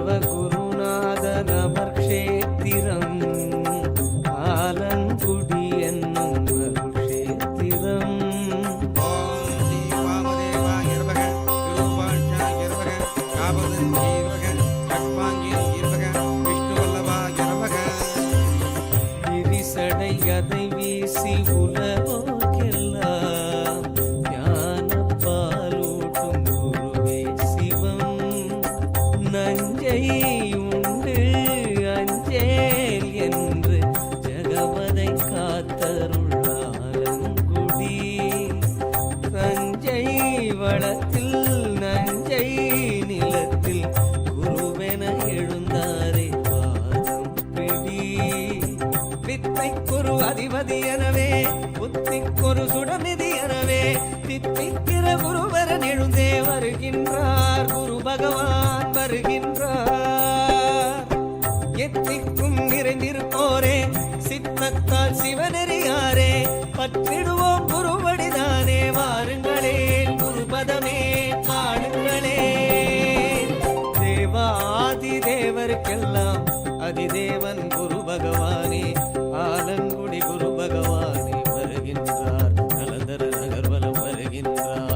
நவகுருநாத நபக்ஷேத்திரம் ஆலங்குடி என்னும் நருஷேத்திரம். ஓம் ஸ்ரீ வாமதேவாய நமக விரூபாட்சாய நமக காபதஞ்சே நமக கட்பாங்கே நமக விஷ்ணுவல்லபாய நமக. விரிசடை அதை வீசி உலகோக்கெல்லாம் ஞானப்பாலூட்டும் குருவே சிவம். நஞ்சை உண்டு அஞ்சேல் என்று ஜகவதை காத்தருளாலங்குடி. தஞ்சை வளத்தில் நஞ்சை நிலத்தில் குருவென எழுந்தாரே பாதம் பிடி. வித்தைக்கொரு அதிபதி எனவே புத்திக்கொரு சுடநிதி எனவே தித்திக்கிற குருவரன் எழுந்தே வருகின்றார். குரு பகவான் வருகின்றார். எத்திக்கும் நிறைந்திருப்போரே சித்தத்தால் சிவனெறியாரே பற்றிடுவோம் குருவடிதானே. வாருங்களே குருபதமே பாடுங்களே. தேவாதி தேவருக்கெல்லாம் அதிதேவன் குரு பகவானே. ஆலங்குடி குரு பகவானே வருகின்றார். நலந்தர நகர்வலம் வருகின்றார்.